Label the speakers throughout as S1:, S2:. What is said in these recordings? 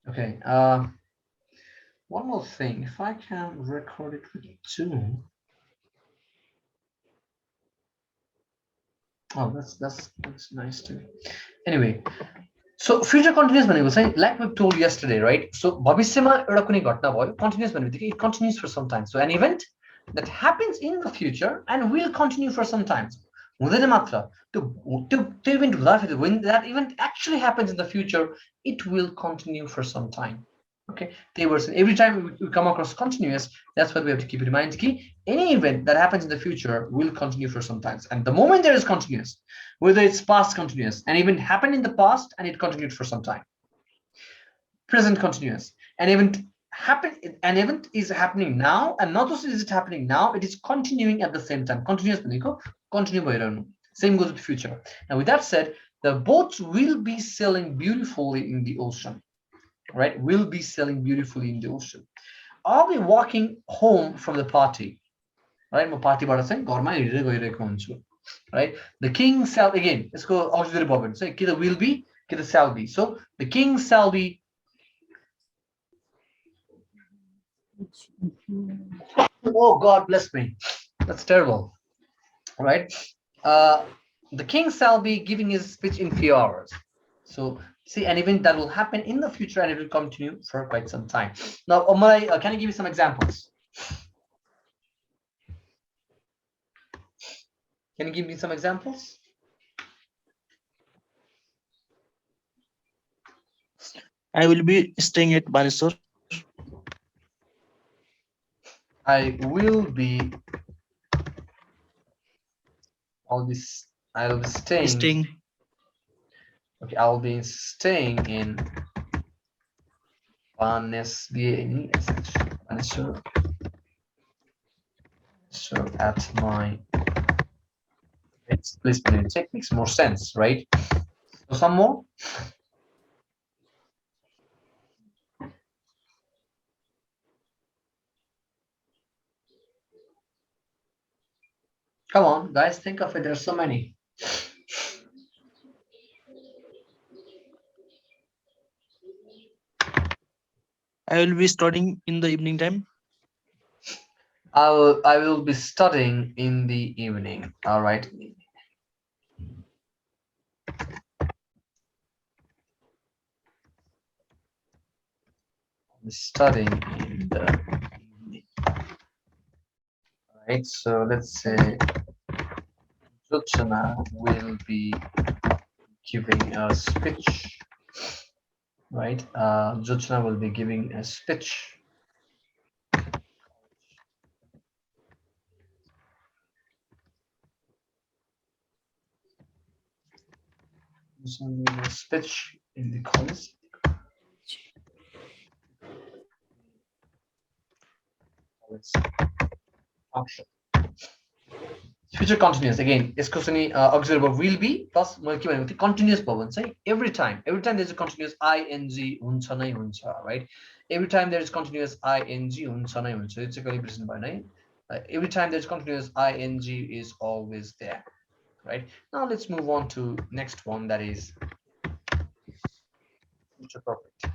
S1: Okay. One more thing. If I can record it with Zoom. Oh, that's nice too. Anyway, so future continuous भनेको चाहिँ like we told yesterday, right? So भविष्यमा एउटा कुनै घटना भयो continuous भन्ने बित्तिकै it continues for some time. So an event that happens in the future and will continue for some time. हुँदैन मात्र त्यो event हुँदाखेरि when that event actually happens in the future, it will continue for some time. Okay, they were saying every time we come across continuous, that's what we have to keep in mind. Key, any event that happens in the future will continue for some time, and the moment there is continuous, whether it's past continuous, an event happened in the past and it continued for some time. Present continuous, an event is happening now, and not only is it happening now, it is continuing at the same time. Continuous continue. Same goes with future. And with that said, the boats will be sailing beautifully in the ocean, right? Will be sailing beautifully in the ocean. I'll be walking home from the party, right? म पार्टीबाट चाहिँ घरमा हिँडेर गइरहेको हुन्छु, right? The king shall, again, यसको auxiliary verb चाहिँ कि the will be कि the shall be. So the king shall be. Oh, God bless me. That's terrible, right? The king shall be giving his speech in few hours. So see, an event that will happen in the future and it will continue for quite some time. Now, Omar, can you give me some examples? Can you give me some examples?
S2: I will be staying at Baneswar.
S1: I will be. I'll be staying. Okay, I'll be staying in Baneswar at my. Please, check makes more sense, right? So some more. Come on, guys, think of it. There's so many.
S2: I will be studying in the evening time.
S1: I will be studying in the evening. All right. Studying in the evening. All right. So let's say Jyotsna will be giving a speech. Right. Jyotsna will be giving a speech. A speech in the college. Function. Future continuous again. यसको चाहिँ auxiliary verb will be plus मैले के भनेको थिएँ continuous भयो भने चाहिँ every time there is a continuous ing हुन्छ नै हुन्छ, right? Every time there is continuous ing हुन्छ नै हुन्छ. यो चाहिँ कहिले बिर्सनु भएन है. Every time there is continuous ing is always there, right? Now let's move on to next one, that is future perfect.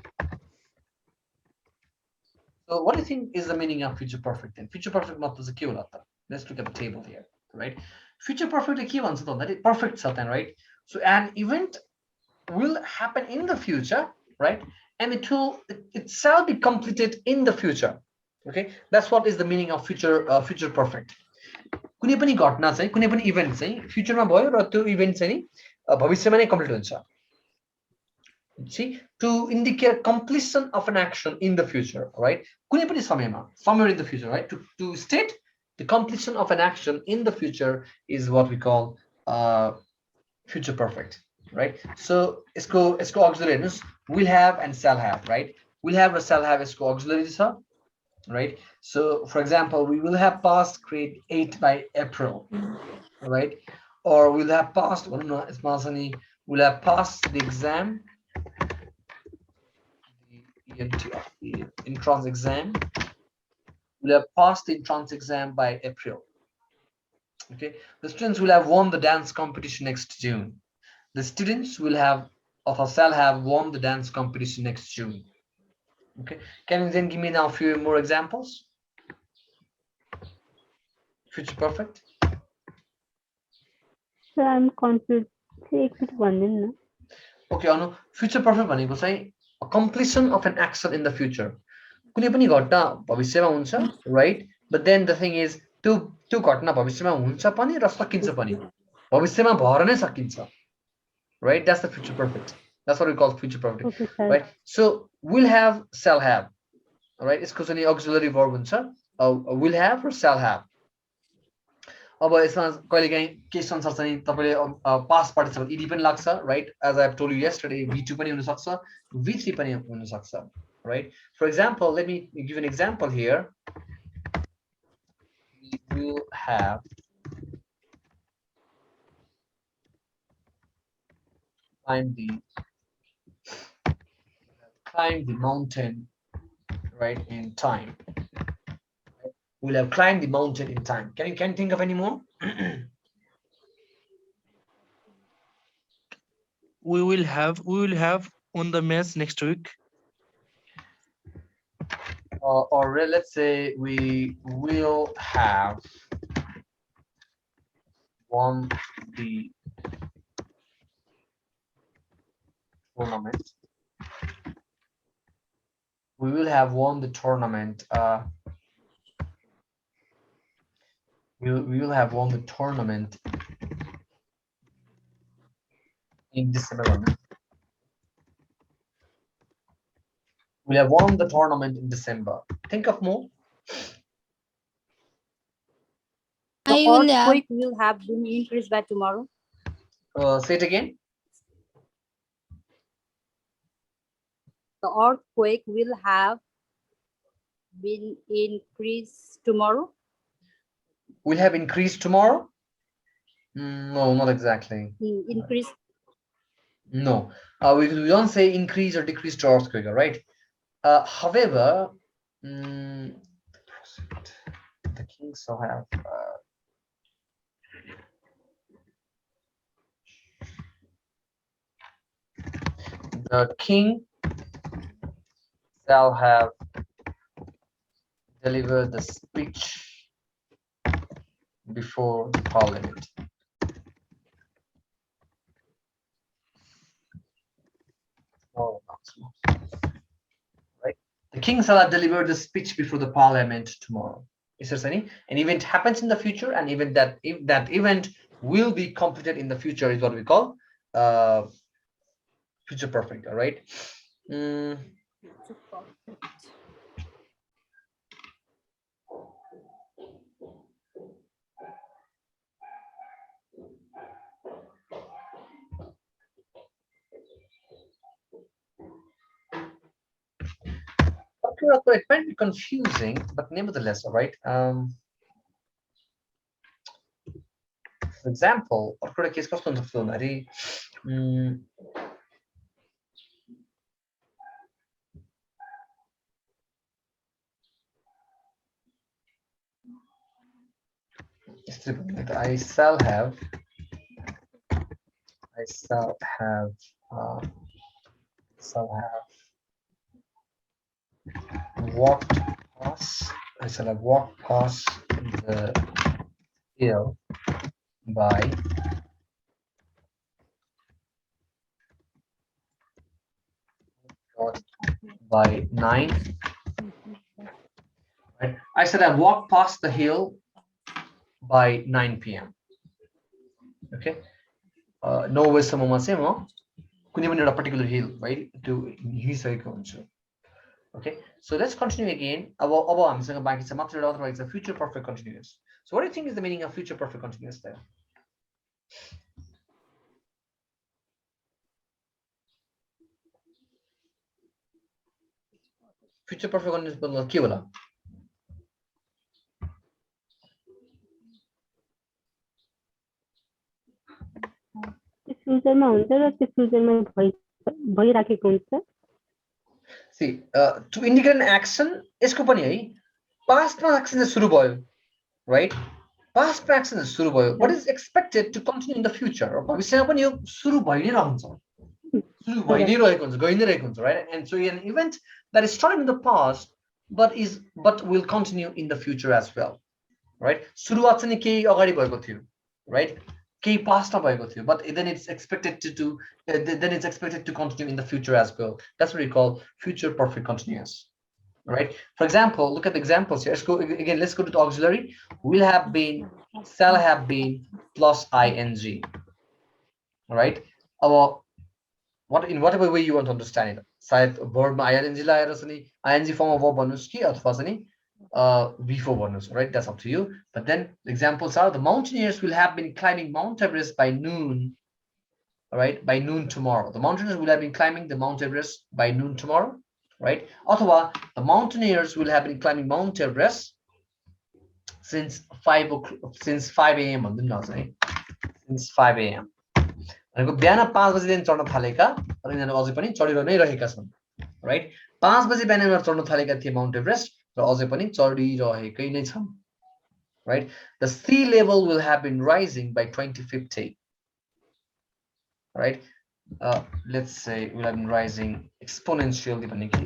S1: So what do you think is the meaning of future perfect then? Future perfect मतलब चाहिँ के होला त? Let's look at the table here, right? Future perfect के भन्छ त भन्दाखेरि perfect छ त्यहाँ, right? So an event will happen in the future, right? And it shall be completed in the future. Okay, that's what is the meaning of future perfect. कुनै पनि घटना चाहिँ कुनै पनि इभेन्ट चाहिँ फ्युचरमा भयो र त्यो इभेन्ट चाहिँ नि भविष्यमा नै कम्प्लिट हुन्छ. See, to indicate completion of an action in the future, right? कुनै पनि समयमा, somewhere in the future, right? To state the completion of an action in the future is what we call future perfect, right? So यसको auxiliary हेर्नुस्, will have and shall have, right? Will have raw shall have यसको auxiliary छ, right? So for example, we will have passed grade 8 by April, right? Or we'll have passed, we'll have passed the exam, the entrance exam, will have passed the entrance exam by April. Okay, the students will have won the dance competition next June. The students will have or shall have won the dance competition next June. Okay, can you then give me now a few more examples? Future perfect.
S3: Sir, I'm confused. Say एकचोटि भनिदिनु न.
S1: Okay, अनु future perfect भनेको चाहिँ completion of an action in the future. कुनै पनि घटना भविष्यमा हुन्छ, right? But then the thing is त्यो त्यो घटना भविष्यमा हुन्छ पनि र सकिन्छ पनि. भविष्यमा भएर नै सकिन्छ. Right? That's the future perfect. That's what we call future perfect.
S3: Okay, sir.
S1: Right? So will have, shall have. All right? यसको चाहिँ auxiliary verb हुन्छ. Will have or shall have. अब यसमा कहिलेकाहीँ केही संसार चाहिँ तपाईले पास्ट पार्टिसिपल इडी पनि लाग्छ, right? As I have told you yesterday v2 पनि हुन सक्छ, v3 पनि हुन सक्छ, right? For example, let me give an example here. We will have climb the mountain, right, in time. We'll have climbed the mountain in time. Can you think of any more?
S2: We will have on the match next week.
S1: Or let's say we will have won the tournament. We will have won the tournament. We will have won the tournament in December. We'll have won the tournament in December. Think of more.
S4: The earthquake will have been increased by tomorrow.
S1: Say it again.
S4: The earthquake will have been increased tomorrow.
S1: Will have increased tomorrow? No, not exactly.
S4: Increase.
S1: No, we don't say increase or decrease to earthquake, right? However, the king shall have the king shall have delivered the speech before the parliament. Oh, right. The king shall have delivered the speech before the parliament tomorrow. Is there any? An event happens in the future, and even that if that event will be completed in the future is what we call future perfect. All right. Okay, it might be confusing, but nevertheless, all right. For example, अर्को case कस्तो हुन्छ भन्दाखेरि I shall have walked past. I shall have walked past the hill by 9. Right? I said I walked past the hill by 9 p.m. Okay. No way सम्ममा चाहिँ म कुनै पनि एउटा particular hill, right, त्यो हिँडिसकेको हुन्छु. Okay, so let's continue again. अब हामीसँग बाँकी छ मात्र एउटा अथवा it's a future perfect continuous. So what do you think is the meaning of future perfect continuous there? Future perfect continuous मतलब के होला?
S3: फ्युचरमा हुन्छ र त्यो फ्युचरमा भइराखेको हुन्छ.
S1: See, to indicate an action, यसको पनि है पास्टमा action सुरु भयो, right? पास्टमा action सुरु भयो. What is expected to continue in the future? भविष्यमा पनि यो सुरु भइ नै रहन्छ. सुरु भइ नै रहेको हुन्छ, गइ नै रहेको हुन्छ, right? And so an event that is started in the past but will continue in the future as well, right? सुरुवात चाहिँ केही अगाडि भएको थियो, right? केही पास्टमा भएको थियो, but then it's expected to continue in the future as well. That's what we call future perfect continuous, right? For example, look at the examples here. Let's go to the auxiliary. Will have been, shall have been plus ing, right? In whatever way you want to understand it, सायद वर्बमा ing लगाएर चाहिँ ing फर्ममा verb भन्नुस् कि अथवा चाहिँ before भन्नुस्, right? That's up to you. But then the examples are: the mountaineers will have been climbing Mount Everest by noon, right? By noon tomorrow. The mountaineers will have been climbing the Mount Everest by noon tomorrow, right? अथवा the mountaineers will have been climbing Mount Everest since 5 a.m. भनिदिनु न चाहिँ, since 5 a.m. भनेको बिहान 5 बजेदेखि चढ्न थालेका र यिनीहरू अझै पनि चढिरहै नै रहेका छन्, राइट? 5 बजे बिहान चढ्न थालेका थिए माउन्ट एभरेस्ट र अझै पनि चढिरहेकै नै छन्, right? The sea level will have been rising by 2050, right? Let's say will have been rising exponentially भन्ने के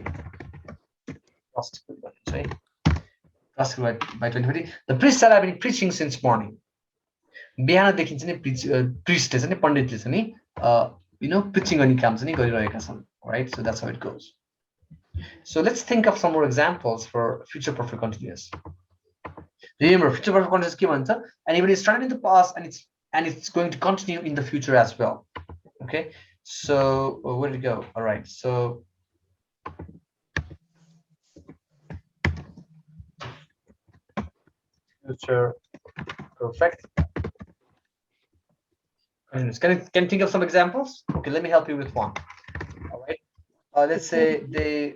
S1: भनिन्छ है, by 2050. The priests have been preaching since morning. बिहानदेखि चाहिँ प्रिस्टले चाहिँ पण्डितले चाहिँ प्रिचिङ गर्ने काम चाहिँ गरिरहेका छन्, right? So that's how it goes. So let's think of some more examples for future perfect continuous. Remember, future perfect continuous के भन्छ? And even it started in the past and it's going to continue in the future as well. Okay, so where did it go? All right, so future perfect. Can you think of some examples? Okay, let me help you with one. All right, let's say the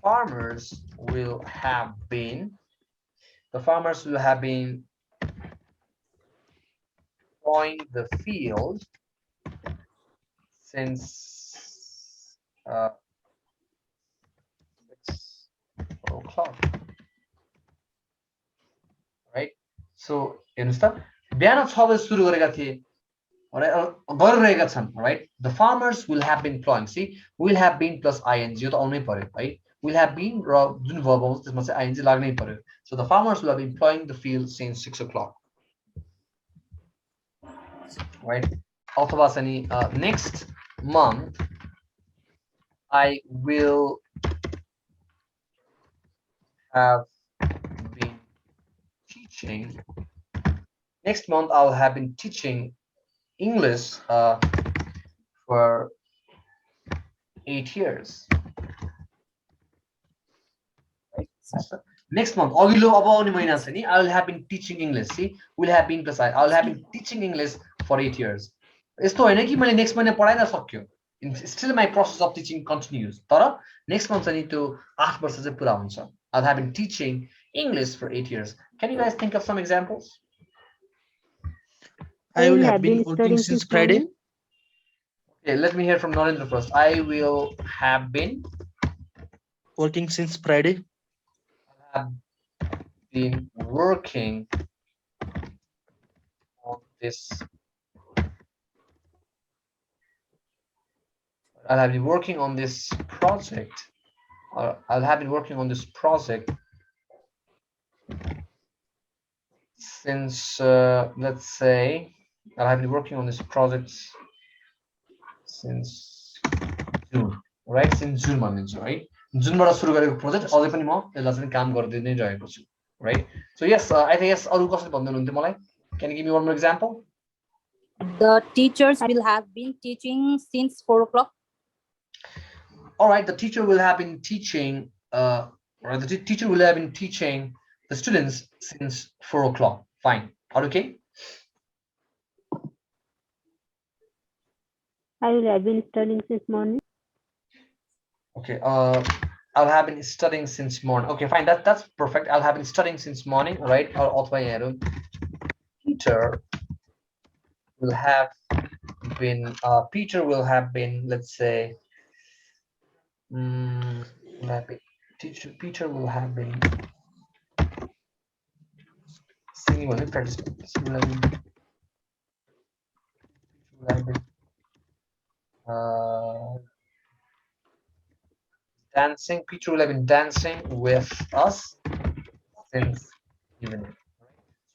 S1: farmers will have been plowing the field since 4 o'clock, right? So understand? बिहान 6 बजे सुरु गरेका थिए, गरिरहेका छन्, right? The farmers will have been plowing. See, will have been plus ing यो त आउनै पर्यो, है? Will have been raw Jun verb आउँछ त्यसमा चाहिँ ing लाग्नै पर्यो. So the farmers will have been plowing the field since 6 o'clock, right? अथवा चाहिँ next month I will have been teaching. Next month I'll have been teaching English for 8 years. Right? Next month, I will have been teaching English. See, will have been plus I will have been teaching English for 8 years. यस्तो हैन कि मैले next month पढाइ नसक्यो. Still my process of teaching continues. तर next month चाहिँ त्यो 8 वर्ष चाहिँ पुरा हुन्छ. I'll have been teaching English for 8 years. Can you guys think of some examples?
S2: I will have been working since Friday.
S1: Okay, let me hear from Narendra first. I will have been
S2: working since Friday.
S1: Have been working on this. I'll have been working on this project. Or I'll have been working on this project since let's say I have been working on this project since June, right? Since June भनिन्छ, right? जुनबाट सुरु गरेको project अझै पनि म यसलाई चाहिँ काम गर्दै नै रहेको छु, right? So yes, I think yes, अरु कसले भन्दै हुनुहुन्थ्यो मलाई? Can you give me one more example?
S4: The teachers will have been teaching since 4 o'clock.
S1: All right, the teacher will have been teaching the teacher will have been teaching the students since 4 o'clock. Fine. Are okay?
S3: I will have been studying since morning.
S1: Okay, I'll have been studying since morning. Okay, fine. That's perfect. I'll have been studying since morning, right? Or Peter will have been let's say Peter will have been singing when he practiced. Dancing. Peter will have been dancing with us since evening.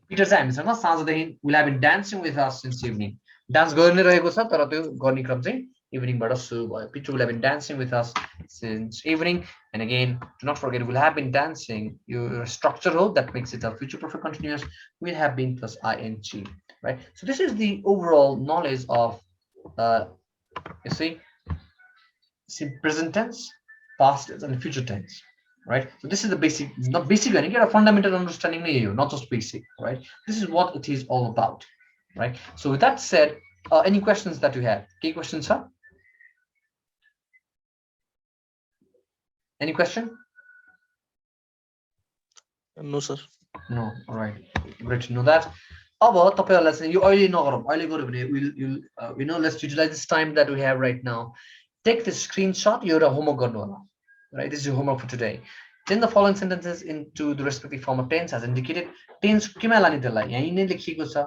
S1: Peter चाहिँ हामीसँग साँझदेखि will have been dancing with us since evening. Dance गरि नै रहेको छ तर त्यो गर्ने क्रम चाहिँ इभिनिङबाट सुरु भयो. Peter will have been dancing with us since evening. And again, do not forget, will have been dancing. Your structure role that makes it a future perfect continuous will have been plus ing, right? So this is the overall knowledge of, you see present tense, past tense, and future tense, right? So this is the basic, not basic, you get a fundamental understanding, not just basic, right? This is what it is all about, right? So with that said, any questions that you have? Key questions, sir? Any question?
S2: No, sir.
S1: No. All right. Great to know that. अब तपाईहरुलाई चाहिँ यो अहिले नगरौँ, अहिले गर्यो भने we'll let's utilize this time that we have right now. Take the screenshot, यो एउटा homework गर्नु होला, right? This is your homework for today. Turn the following sentences into the respective form of tense as indicated. Tense केमा लाने त्यसलाई यही नै लेखिएको छ,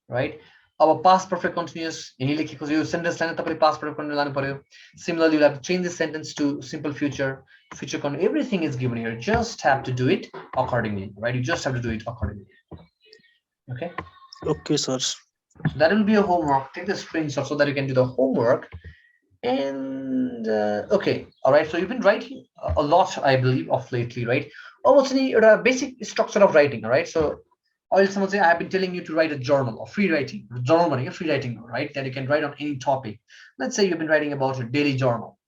S1: right? अब past perfect continuous यही लेखिएको छ, यो sentence लाई तपाईले past perfect continuous लानु पर्यो. Similarly, you have to change the sentence to simple future, future continuous. Everything is given here. Just have to do it accordingly, right? You just have to do it accordingly. Okay.
S2: Okay, sir.
S1: So that will be a homework. Take the screenshot so that you can do the homework. And okay, all right. So you've been writing a lot, I believe, of lately, right? Almost a basic structure of writing, all right? So I will say I have been telling you to write a journal or free writing, free writing, right? That you can write on any topic. Let's say you've been writing about a daily journal.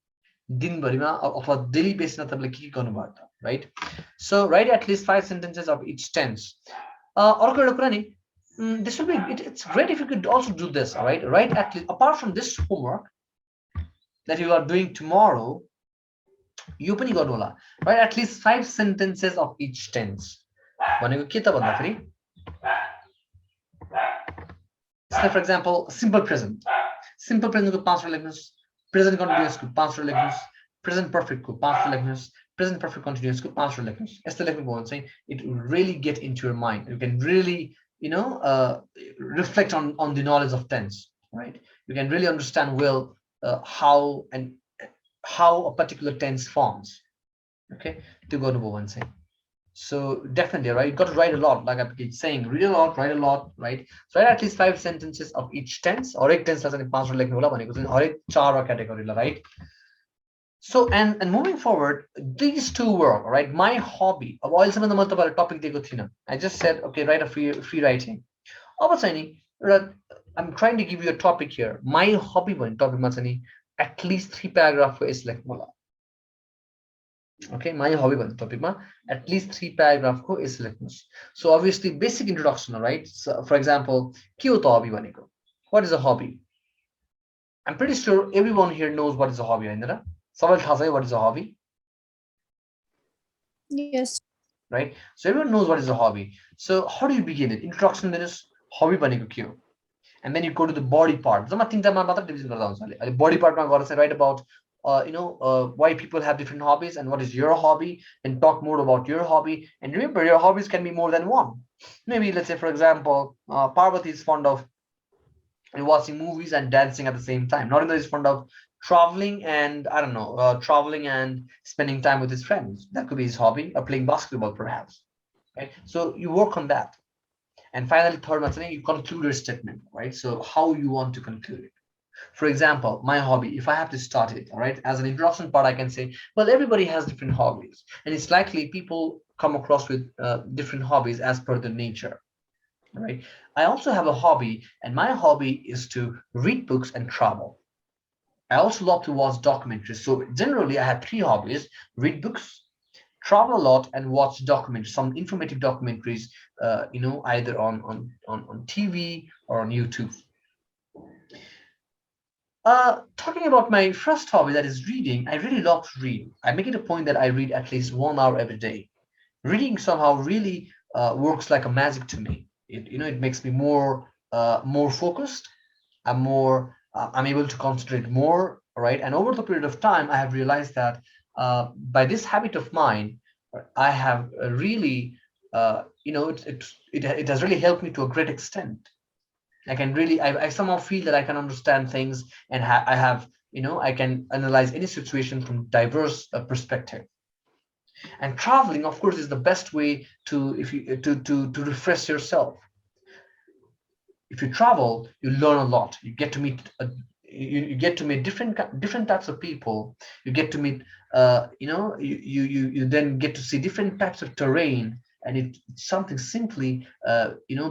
S1: दिनभरिमा अथवा daily basis तपाईले के गर्नुभयो त, right? So write at least 5 sentences of each tense. अर्को एउटा कुरा नि, this will be it's great if you could also do this, all right? Write at least, apart from this homework that you are doing tomorrow, you पनि गर्नु होला. Write at least 5 sentences of each tense. भनेको के त भन्दाखेरि, say for example, simple present. Simple present को 5 वटा लेख्नुस्, present continuous को 5 वटा लेख्नुस्, present perfect को 5 वटा लेख्नुस्, present perfect continuous को 5 वटा लेख्नुस्. यस्तो लेख्नुभयो भने चाहिँ it will really get into your mind. You can really, reflect on the knowledge of tense, right? You can really understand well how a particular tense forms. Okay, to go to one say. So definitely, right? You got to write a lot, like I keep saying, read a lot, write a lot, right? So write at least 5 sentences of each tense. Or एक tense लाई 5 लेख्नु होला भनेको चाहिँ हरेक 4 category La, right? So and moving forward, these two work, right? My hobby. अब अहिलेसम्म त मैले तपाईहरुलाई टपिक दिएको थिइनँ. I just said, okay, write a free writing. अब चाहिँ नि I'm trying to give you a topic here. My hobby भन्ने टपिकमा चाहिँ नि at least 3 paragraph को एस लेख्नु होला. Okay, my hobby भन्ने टपिकमा at least 3 paragraph को S लेख्नुस्. So obviously basic introduction, right? So for example, के हो त hobby भनेको? What is a hobby? I'm pretty sure everyone here knows what is a hobby, हैन र? सबैलाई थाहा छ what is a hobby?
S4: Yes.
S1: Right? So everyone knows what is a hobby. So how do you begin it? Introduction is hobby भनेको के हो? And then you go to the body part. जम्मा 3 टामा मात्र division गर्दा हुन्छ अहिले. अहिले body part मा गएर चाहिँ write about why people have different hobbies and what is your hobby, and talk more about your hobby. And remember, your hobbies can be more than one. Maybe let's say, for example, Parvati is fond of watching movies and dancing at the same time. Narendra is fond of traveling and I don't know, traveling and spending time with his friends. That could be his hobby, or playing basketball perhaps, right? So you work on that. And finally, third one, you conclude your statement, right? So how you want to conclude it. For example, my hobby, if I have to start it, all right, as an introduction part, I can say, well, everybody has different hobbies, and it's likely people come across with different hobbies as per their nature, right? I also have a hobby, and my hobby is to read books and travel. I also love to watch documentaries. So generally, I have 3 hobbies: read books, travel a lot, and watch documentaries, some informative documentaries, either on TV or on YouTube. Talking about my first hobby, that is reading, I really love to read. I make it a point that I read at least 1 hour every day. Reading somehow really works like a magic to me. It makes me more focused. I'm able to concentrate more, right? And over the period of time, I have realized that by this habit of mine, I have really, it has really helped me to a great extent. I can really, I somehow feel that I can understand things, and I have I can analyze any situation from diverse perspective. And traveling, of course, is the best way to if you to refresh yourself. If you travel, you learn a lot. You get to meet you get to meet different types of people. You get to meet you then get to see different types of terrain, and it's something simply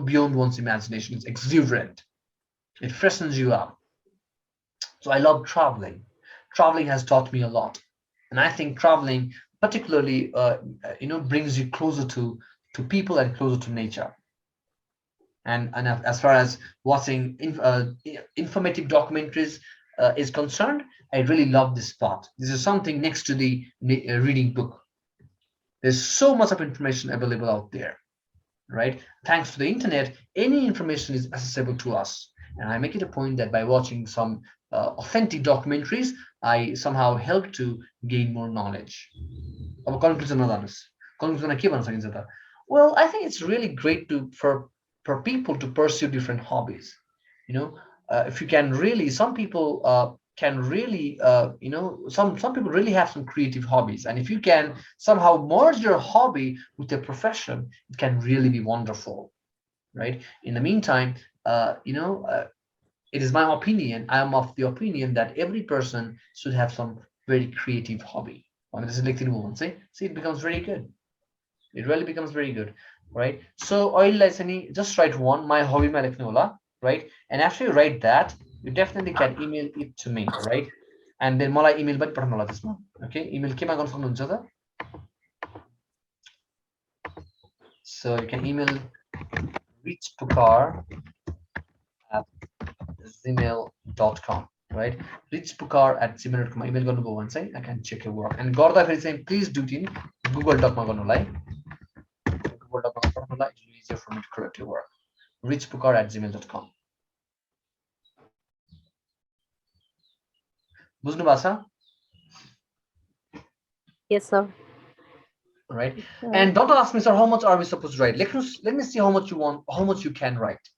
S1: beyond one's imagination. It's exuberant. It freshens you up. So I love traveling. Traveling has taught me a lot, and I think traveling particularly brings you closer to people and closer to nature. And as far as watching informative documentaries is concerned, I really love this part. This is something next to the reading book. There's so much of information available out there, right? Thanks to the internet, any information is accessible to us. And I make it a point that by watching some authentic documentaries, I somehow help to gain more knowledge. अब conclusion conclusion के भन्न सकिन्छ त? Well, I think it's really great for people to pursue different hobbies. If you can really, some people can really, some people really have some creative hobbies, and if you can somehow merge your hobby with your profession, it can really be wonderful, right? In the meantime, it is my opinion. I am of the opinion that every person should have some very creative hobby. I mean, this is like see, it becomes very good. It really becomes very good, right? So oil lesson, just write one, my hobby ma, right? And after you write that, you definitely can email it to me, right? And then मलाई email पनि पठाउनु होला त्यसमा. Okay, email केमा गर्न सक्नुहुन्छ त? So you can email reachpukar@gmail.com, right? reachpukar@gmail.com email गर्नुभयो भने चाहिँ I can check your work. And गर्दाखेरि चाहिँ please do it in Google Doc मा गर्नुलाई. Google Doc मा पठाउनुलाई, it will be easier for me to correct your work. reachpukar@gmail.com. बुझ्नु भएको छ?
S4: Yes, sir.
S1: Right. And don't ask me, sir, how much are we supposed to write? Let me see how much you want, how much you can write.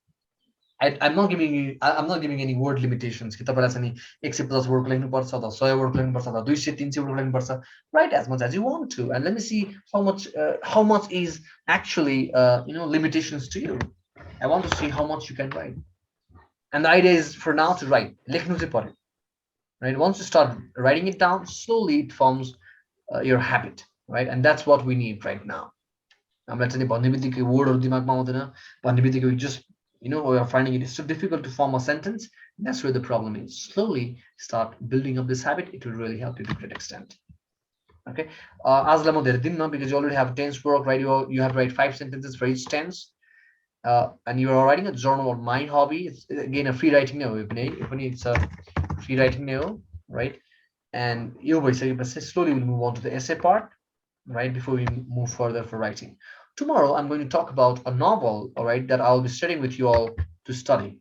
S1: I'm not giving you, I'm not giving any word limitations. कि तपाईलाई चाहिँ 150 word लेख्नु पर्छ त 100 word लेख्नु पर्छ त 200 300 word लेख्नु पर्छ. Write as much as you want to, and let me see how much is actually limitations to you. I want to see how much you can write. And the idea is for now to write. लेख्नु चाहिँ पर्यो. Right? Once you start writing it down, slowly it forms your habit, right? And that's what we need right now. हामीलाई चाहिँ भन्ने बित्तिकै वर्डहरु दिमागमा आउँदैन. भन्ने बित्तिकै we just we are finding it so difficult to form a sentence. That's where the problem is. Slowly start building up this habit. It will really help you to a great extent. Okay. आजलाई म धेरै दिन्न because you already have tense work, right? You have to write 5 sentences for each tense. And you are writing a journal on my hobby. It's again a free writing now. It's a free writing now, right? And slowly we'll move on to the essay part, right? Before we move further for writing. Tomorrow I'm going to talk about a novel, all right, that I'll be studying with you all to study.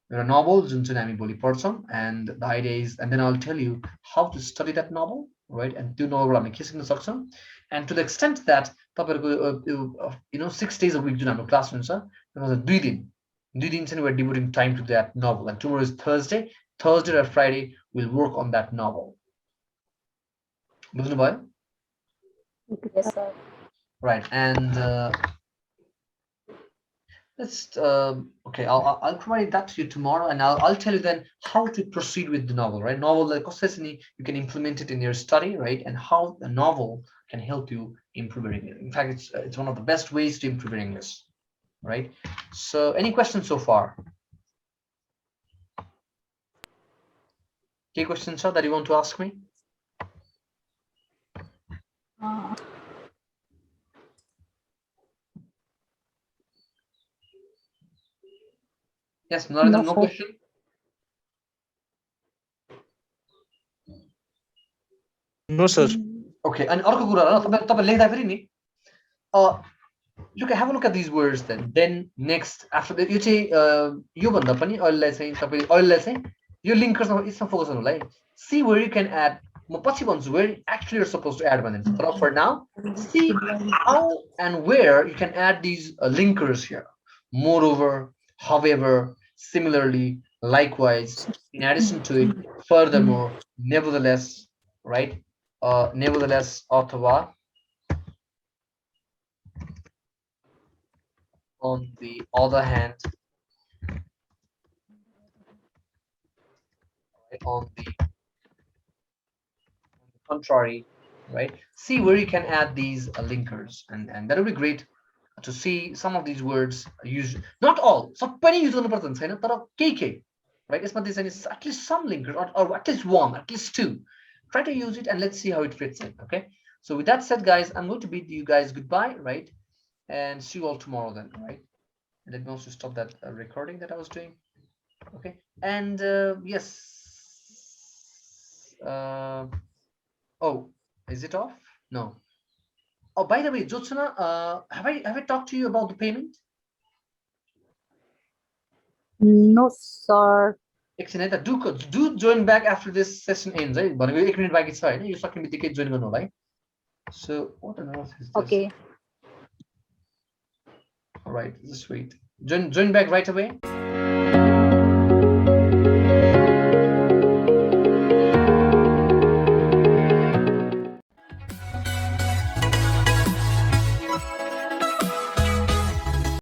S1: There are novels in Tsunami Boli Person, and the idea is, and then I'll tell you how to study that novel, right? And do novel I'm kissing the section. And to the extent that 6 days a week, class there was a 2 दिन we're devoting time to that novel. And tomorrow is Thursday. Thursday or Friday, we'll work on that novel.
S4: Yes, sir.
S1: Right, and let's okay. I'll provide that to you tomorrow, and I'll tell you then how to proceed with the novel. Right, novel like you can implement it in your study, right, and how the novel can help you improve your English. In fact, it's one of the best ways to improve your English. Right. So, any questions so far? Any questions, sir, that you want to ask me? Yes, no question.
S2: No, sir.
S1: Okay, and अर्को कुरा तपाईं लेख्दाखेरि नि have a look at these words then. Then next after that, you say यो भन्दा पनि अहिलेलाई चाहिँ तपाईले अहिलेलाई चाहिँ यो लिंकर्समा यसमा फोकस गर्नुलाई. See where you can add. म पछि भन्छु where actually you're supposed to add भनेर. But for now, see how and where you can add these linkers here. Moreover, however, similarly, likewise, in addition to it, furthermore, nevertheless, right? Nevertheless, अथवा, on the other hand, right, on the contrary, right? See where you can add these linkers, and that would be great to see some of these words use, not all, सबै use गर्नुपर्छ छैन, तर केही right? यसमा चाहिँ at least some linkers, or at least one, at least two. Try to use it and let's see how it fits in. Okay. So with that said, guys, I'm going to bid you guys goodbye, right? And see you all tomorrow then, right? Let me also stop that recording that I was doing. Okay. And yes. Oh, is it off? No. Oh, by the way, Jyotsna, have I talked to you about the payment?
S4: No, sir.
S1: एकछिन है त, do join back after this session ends है, भनेको 1 minute बाँकी छ हैन, यो सक्ने बित्तिकै join गर्नु होला है. So what on earth is this?
S4: Okay.
S1: All right, just wait. Join back right away.